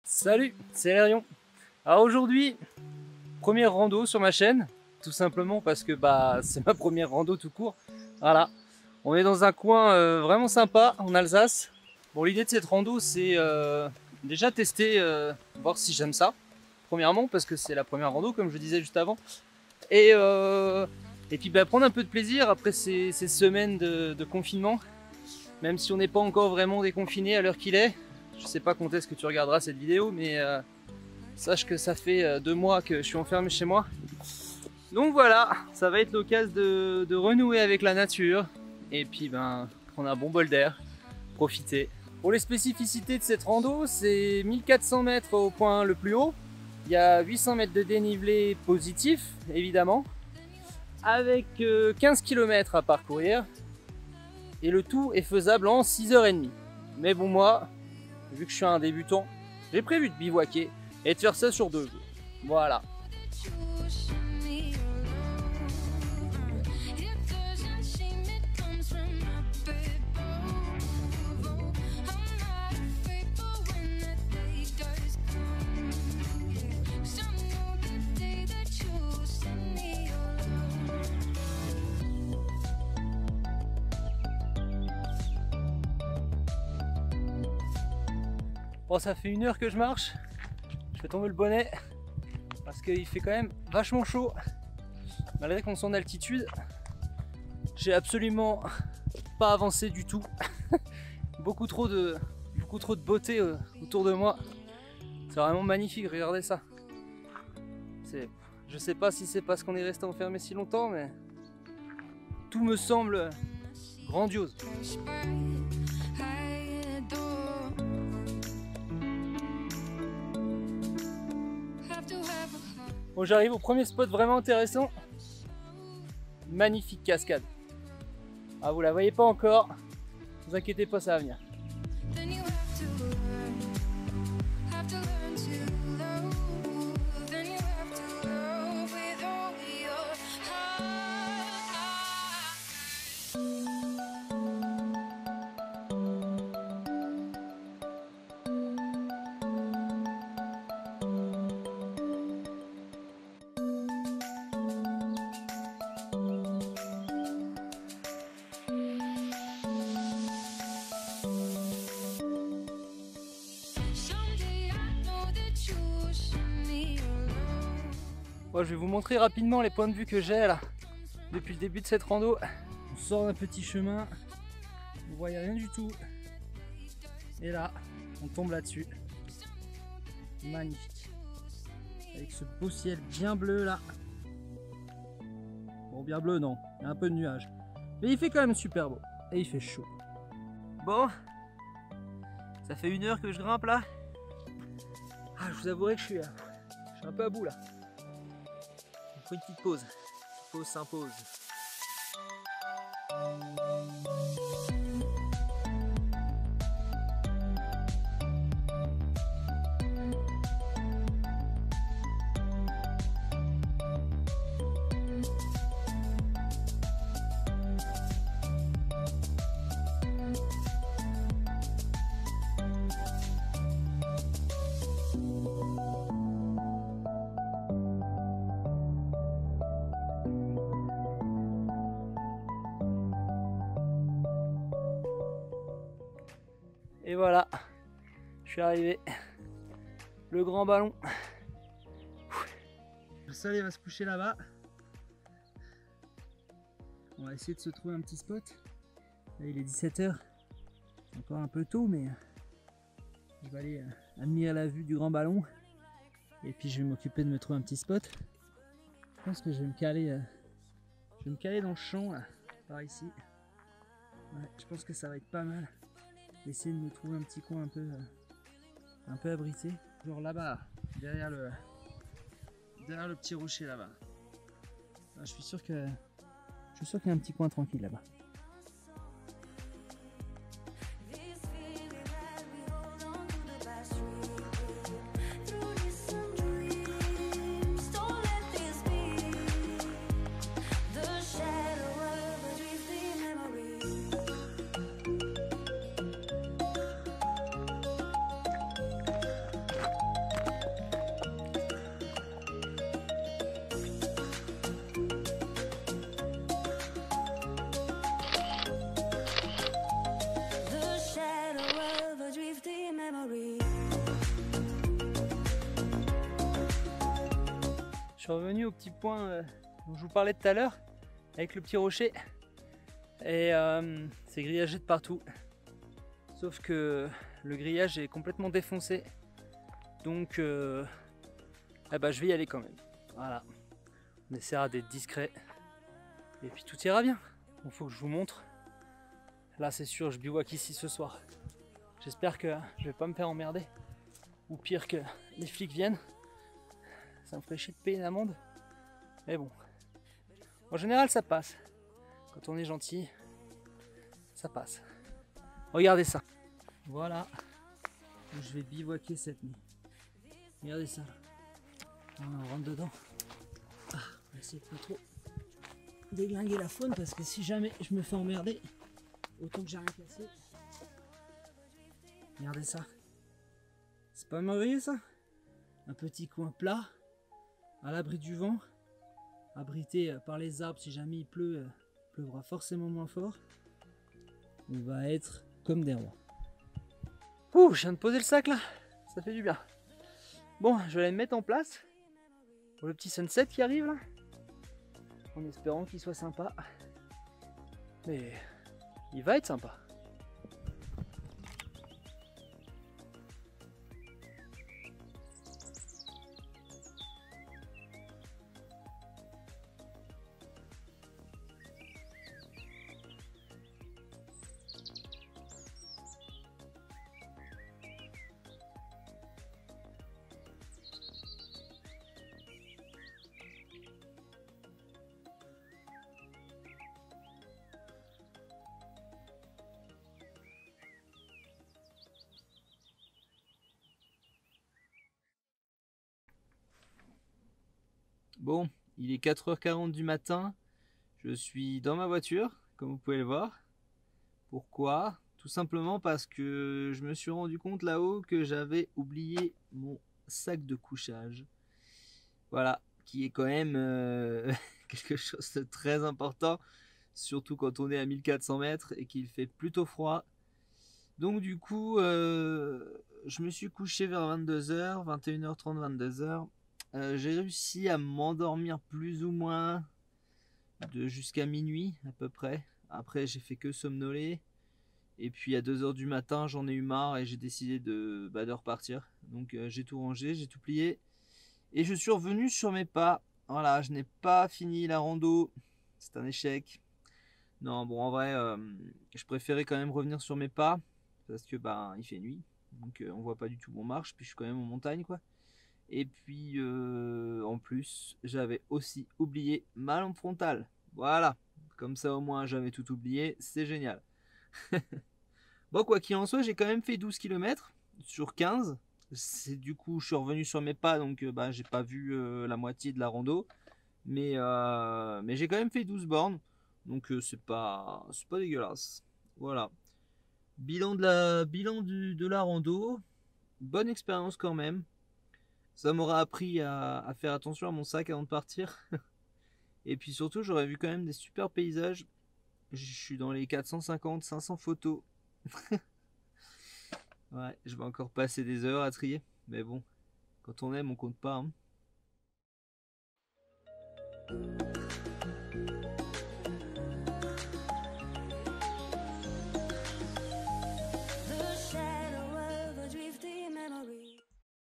Salut, c'est Lérion. Alors aujourd'hui, première rando sur ma chaîne, tout simplement parce que c'est ma première rando tout court. Voilà, on est dans un coin vraiment sympa en Alsace. Bon, l'idée de cette rando, c'est déjà tester, voir si j'aime ça. Premièrement, parce que c'est la première rando, comme je disais juste avant. Et puis prendre un peu de plaisir après ces semaines de confinement. Même si on n'est pas encore vraiment déconfiné à l'heure qu'il est. Je sais pas quand est-ce que tu regarderas cette vidéo, mais sache que ça fait 2 mois que je suis enfermé chez moi. Donc voilà, ça va être l'occasion de renouer avec la nature. Et puis prendre un bon bol d'air, profiter. Pour les spécificités de cette rando, c'est 1400 mètres au point le plus haut. Il y a 800 mètres de dénivelé positif, évidemment. Avec 15 km à parcourir. Et le tout est faisable en 6h30. Mais bon, moi, vu que je suis un débutant, j'ai prévu de bivouaquer et de faire ça sur 2 jours. Voilà. Bon, ça fait 1 heure que je marche. Je fais tomber le bonnet parce qu'il fait quand même vachement chaud. Malgré qu'on soit en altitude, j'ai absolument pas avancé du tout. beaucoup trop de beauté autour de moi. C'est vraiment magnifique, regardez ça. Je sais pas si c'est parce qu'on est resté enfermé si longtemps, mais tout me semble grandiose. Bon, j'arrive au premier spot vraiment intéressant. Magnifique cascade. Ah, vous la voyez pas encore, ne vous inquiétez pas, ça va venir. Bon, je vais vous montrer rapidement les points de vue que j'ai là depuis le début de cette rando. On sort d'un petit chemin, vous voyez rien du tout, et là on tombe là-dessus. Magnifique, avec ce beau ciel bien bleu là. Bon, bien bleu non, il y a un peu de nuages, mais il fait quand même super beau et il fait chaud. Bon, ça fait 1 heure que je grimpe là. Ah, je vous avouerai que je suis un peu à bout là. Il faut une petite pause. Pause s'impose. Et voilà, je suis arrivé. Le grand ballon. Le soleil va se coucher là-bas. On va essayer de se trouver un petit spot. Là, il est 17 h. C'est encore un peu tôt, mais je vais aller admirer la vue du grand ballon. Et puis je vais m'occuper de me trouver un petit spot. Je pense que je vais me caler dans le champ là, par ici. Ouais, je pense que ça va être pas mal. Essayer de me trouver un petit coin un peu abrité, genre là-bas, derrière le petit rocher là-bas. Je suis sûr qu'il y a un petit coin tranquille là-bas. suis revenu au petit point dont je vous parlais tout à l'heure, avec le petit rocher. Et c'est grillagé de partout. Sauf que le grillage est complètement défoncé. Donc je vais y aller quand même. Voilà. On essaiera d'être discret. Et puis tout ira bien. Il faut que je vous montre. Là c'est sûr, je bivouac ici ce soir. J'espère que je vais pas me faire emmerder. Ou pire que les flics viennent. Ça me ferait chier de payer une amende. Mais bon. En général ça passe. Quand on est gentil, ça passe. Regardez ça. Voilà où je vais bivouaquer cette nuit. Regardez ça. On rentre dedans. On va essayer de pas trop déglinguer la faune parce que si jamais je me fais emmerder, autant que j'ai rien cassé. Regardez ça. C'est pas merveilleux ça? Un petit coin plat, à l'abri du vent, abrité par les arbres. Si jamais il pleut, il pleuvra forcément moins fort. On va être comme des rois. Ouh, je viens de poser le sac là, ça fait du bien. Bon, je vais aller me mettre en place pour le petit sunset qui arrive là, en espérant qu'il soit sympa. Mais il va être sympa. Bon, il est 4h40 du matin, je suis dans ma voiture, comme vous pouvez le voir. Pourquoi? Tout simplement parce que je me suis rendu compte là-haut que j'avais oublié mon sac de couchage. Voilà, qui est quand même quelque chose de très important, surtout quand on est à 1400 mètres et qu'il fait plutôt froid. Donc du coup, je me suis couché vers 22h, 21h30, 22h. J'ai réussi à m'endormir plus ou moins de jusqu'à minuit à peu près. Après j'ai fait que somnoler. Et puis à 2h du matin j'en ai eu marre et j'ai décidé de repartir. Donc j'ai tout rangé, j'ai tout plié. Et je suis revenu sur mes pas. Voilà, je n'ai pas fini la rando. C'est un échec. Non, bon en vrai, je préférais quand même revenir sur mes pas. Parce que il fait nuit. Donc on voit pas du tout où on marche. Puis je suis quand même en montagne quoi. Et puis en plus j'avais aussi oublié ma lampe frontale. Voilà, comme ça au moins j'avais tout oublié, c'est génial. Bon, quoi qu'il en soit, j'ai quand même fait 12 km sur 15. C'est du coup je suis revenu sur mes pas, donc j'ai pas vu la moitié de la rando. Mais j'ai quand même fait 12 bornes. Donc c'est pas dégueulasse. Voilà. Bilan de la rando. Bonne expérience quand même. Ça m'aura appris à faire attention à mon sac avant de partir. Et puis surtout, j'aurais vu quand même des super paysages. Je suis dans les 450-500 photos. Ouais, je vais encore passer des heures à trier. Mais bon, quand on aime, on compte pas. Hein.